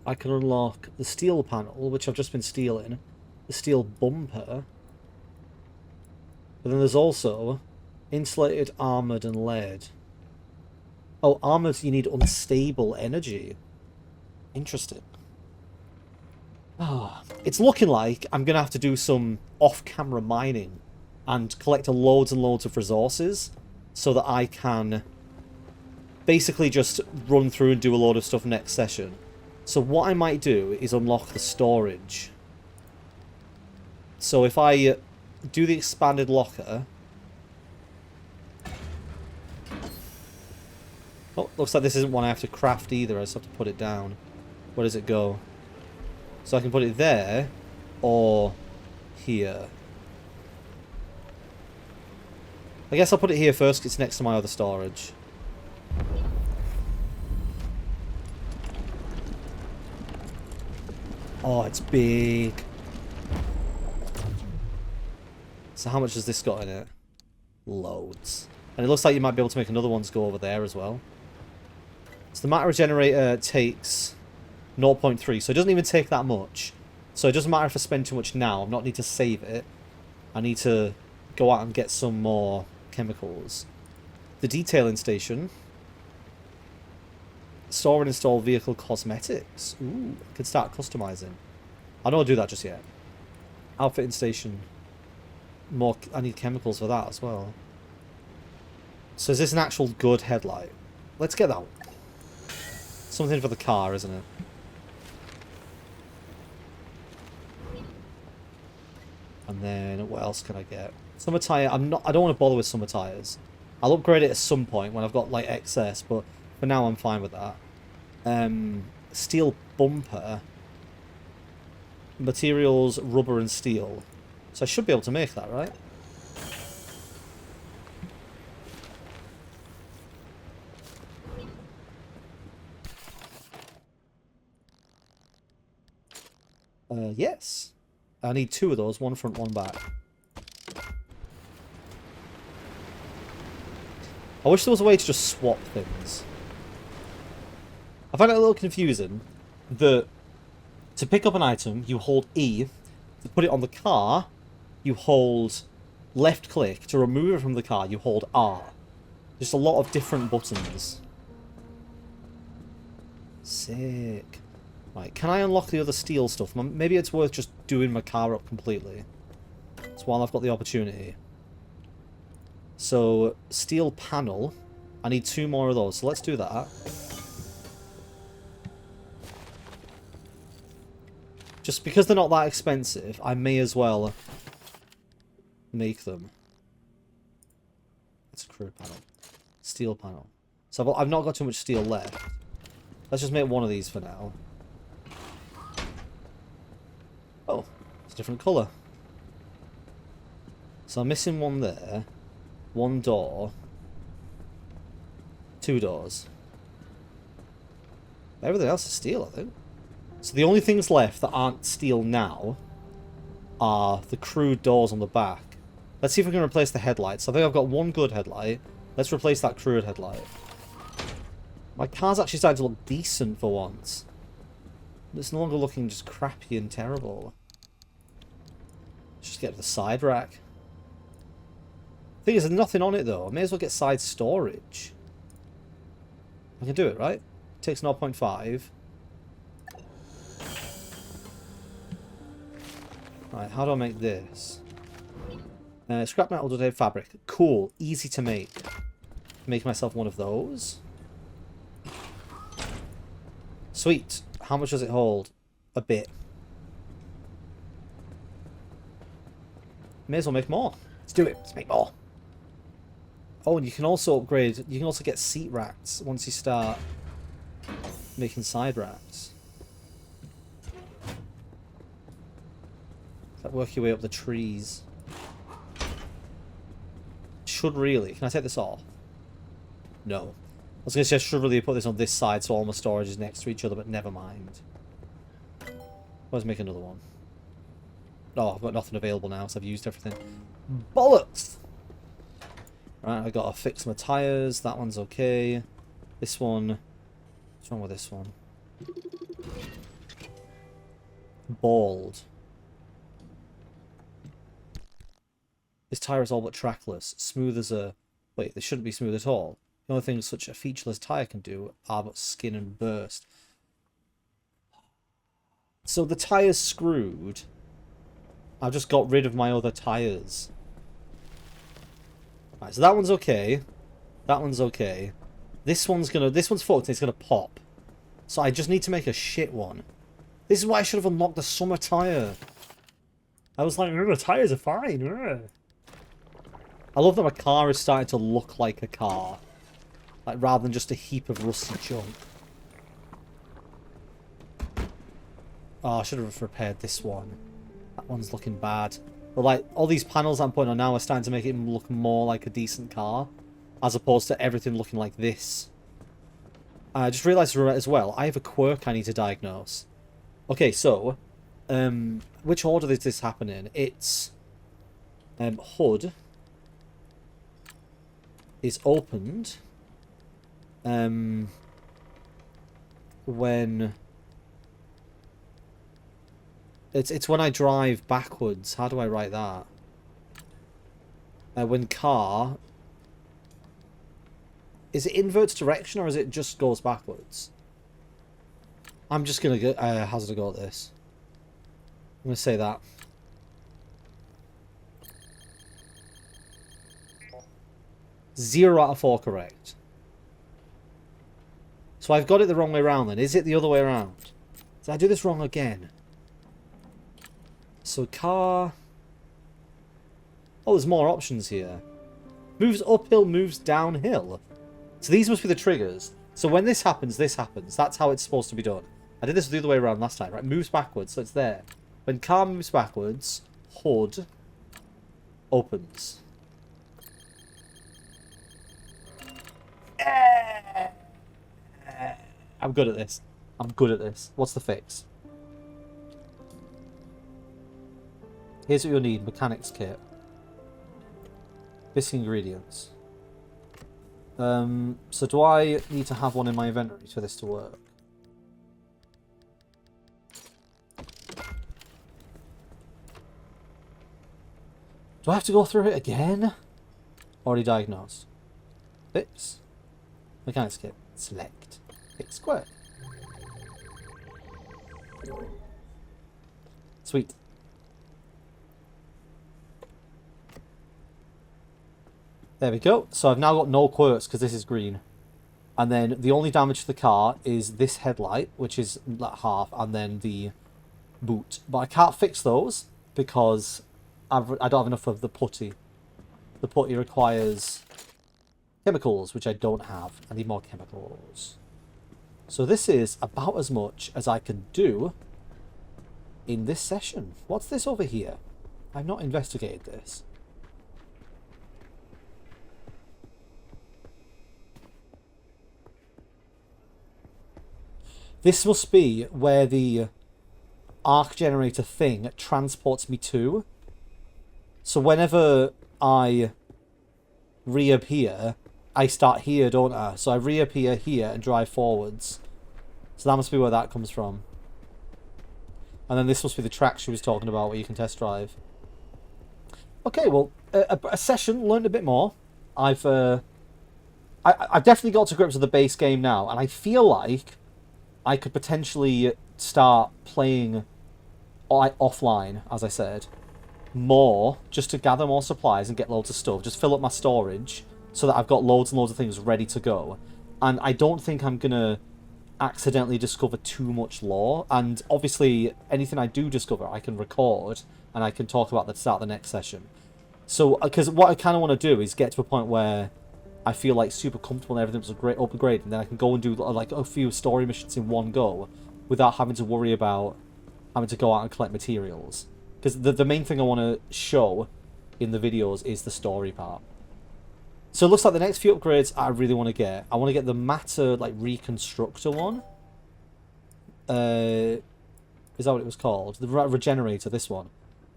I can unlock the steel panel, which I've just been stealing. The steel bumper. But then there's also insulated, armoured, and lead. Oh, armoured, you need unstable energy. Interesting. Oh, it's looking like I'm going to have to do some off-camera mining and collect loads and loads of resources so that I can basically just run through and do a load of stuff next session. So what I might do is unlock the storage. So if I do the expanded locker... Oh, looks like this isn't one I have to craft either. I just have to put it down. Where does it go? So I can put it there or here. I guess I'll put it here first because it's next to my other storage. Oh, it's big. So how much has this got in it? Loads. And it looks like you might be able to make another one to go over there as well. So the matter regenerator takes 0.3, so it doesn't even take that much. So it doesn't matter if I spend too much now. I don't need to save it. I need to go out and get some more chemicals. The detailing station. Store and install vehicle cosmetics. Ooh, I could start customizing. I don't want to do that just yet. Outfitting station. More. I need chemicals for that as well. So is this an actual good headlight? Let's get that one. Something for the car, isn't it? And then what else can I get? Summer tire. I don't want to bother with summer tires. I'll upgrade it at some point when I've got like excess, but for now I'm fine with that. Steel bumper. Materials, rubber and steel. So I should be able to make that, right? Yes. I need 2 of those, one front, one back. I wish there was a way to just swap things. I find it a little confusing that to pick up an item, you hold E. To put it on the car, you hold left click. To remove it from the car, you hold R. Just a lot of different buttons. Sick. Right, can I unlock the other steel stuff? Maybe it's worth just doing my car up completely. That's while I've got the opportunity. So, steel panel. I need 2 more of those, so let's do that. Just because they're not that expensive, I may as well make them. It's a crew panel. Steel panel. So I've not got too much steel left. Let's just make one of these for now. Oh, it's a different colour. So I'm missing one there. 1 door. 2 doors. Everything else is steel, I think. So the only things left that aren't steel now are the crude doors on the back. Let's see if we can replace the headlights. I think I've got 1 good headlight. Let's replace that crude headlight. My car's actually starting to look decent for once. It's no longer looking just crappy and terrible. Let's just get to the side rack. Thing is, there's nothing on it though. I may as well get side storage. I can do it, right? It takes 0.5. Right, how do I make this? Scrap metal today fabric. Cool. Easy to make. Make myself one of those. Sweet. How much does it hold? A bit. May as well make more. Let's do it. Let's make more. Oh, and you can also upgrade. You can also get seat racks once you start making side racks. Like work your way up the trees. Should really. Can I take this off? No. I was going to say I should really put this on this side so all my storage is next to each other, but never mind. Let's make another one. Oh, I've got nothing available now, so I've used everything. Bollocks! Right, I gotta fix my tyres. That one's okay. This one... What's wrong with this one? Bald. This tyre is all but trackless. Smooth as a... Wait, this shouldn't be smooth at all. The only things such a featureless tyre can do are but skin and burst. So the tyre's screwed. I've just got rid of my other tyres. Right, so that one's okay. That one's okay. This one's fucked and it's gonna pop. So I just need to make a shit one. This is why I should have unlocked the summer tyre. I was like, the tyres are fine. I love that my car is starting to look like a car. Like, rather than just a heap of rusty junk. Oh, I should have repaired this one. That one's looking bad. But, like, all these panels I'm putting on now are starting to make it look more like a decent car. As opposed to everything looking like this. I just realised as well, I have a quirk I need to diagnose. Okay, so... which order is this happening? It's... HUD... is opened when it's when I drive backwards. How do I write that? When car, is it inverts direction or is it just goes backwards? I'm just gonna go hazard a go at this. I'm gonna say that. Zero out of 4 correct. So I've got it the wrong way around then. Is it the other way around? Did I do this wrong again? So car... Oh, there's more options here. Moves uphill, moves downhill. So these must be the triggers. So when this happens, this happens. That's how it's supposed to be done. I did this the other way around last time, right? Moves backwards, so it's there. When car moves backwards, hood opens. I'm good at this. I'm good at this. What's the fix? Here's what you'll need. Mechanics kit. Basic ingredients. So do I need to have one in my inventory for this to work? Do I have to go through it again? Already diagnosed. Fix. Mechanics kit. Select. Pick square. Sweet. There we go. So I've now got no quirks because this is green. And then the only damage to the car is this headlight, which is like half, and then the boot. But I can't fix those because I don't have enough of the putty. The putty requires chemicals, which I don't have. I need more chemicals. So this is about as much as I can do in this session. What's this over here? I've not investigated this. This must be where the arc generator thing transports me to. So whenever I reappear, I start here, don't I? So I reappear here and drive forwards. So that must be where that comes from. And then this must be the track she was talking about where you can test drive. Okay, well, a session, learned a bit more. I've definitely got to grips with the base game now, and I feel like I could potentially start playing offline, as I said, more, just to gather more supplies and get loads of stuff. Just fill up my storage so that I've got loads and loads of things ready to go. And I don't think I'm going to accidentally discover too much lore. And obviously, anything I do discover, I can record and I can talk about at the start of the next session. So, because what I kind of want to do is get to a point where I feel like super comfortable and everything's a great upgrade, and then I can go and do like a few story missions in one go without having to worry about having to go out and collect materials. Because the main thing I want to show in the videos is the story part. So it looks like the next few upgrades I really want to get. I want to get the matter like reconstructor one. Is that what it was called? The regenerator, this one.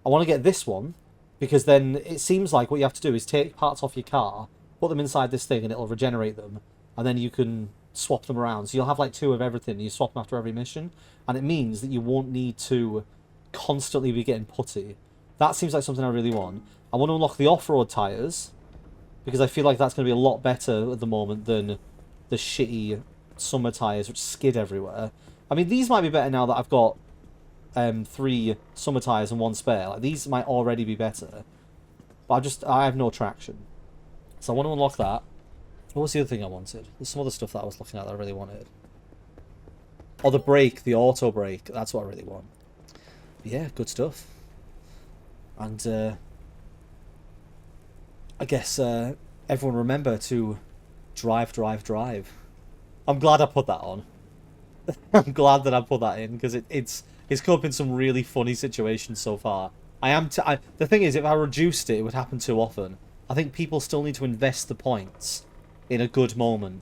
I want to get this one because then it seems like what you have to do is take parts off your car, put them inside this thing and it'll regenerate them, and then you can swap them around. So you'll have like 2 of everything and you swap them after every mission, and it means that you won't need to constantly be getting putty. That seems like something I really want. I want to unlock the off-road tyres because I feel like that's going to be a lot better at the moment than the shitty summer tyres which skid everywhere. I mean, these might be better now that I've got 3 summer tyres and 1 spare. Like, these might already be better, but I have no traction. So I want to unlock that. What was the other thing I wanted? There's some other stuff that I was looking at that I really wanted. Oh, the brake, the auto brake. That's what I really want. But yeah, good stuff. And I guess everyone remember to drive, drive, drive. I'm glad I put that on. I'm glad that I put that in because it's come up in some really funny situations so far. The thing is, if I reduced it, it would happen too often. I think people still need to invest the points in a good moment.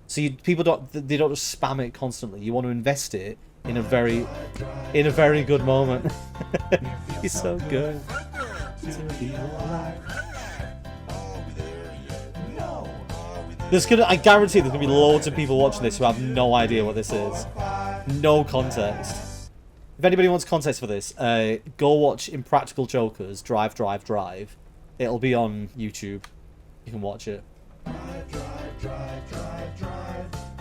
So people don't just spam it constantly. You want to invest it in a very good moment. He's so good. I guarantee there's gonna be loads of people watching this who have no idea what this is. No context. If anybody wants context for this, go watch Impractical Jokers Drive, Drive, Drive. It'll be on YouTube. You can watch it. Drive, drive, drive, drive, drive.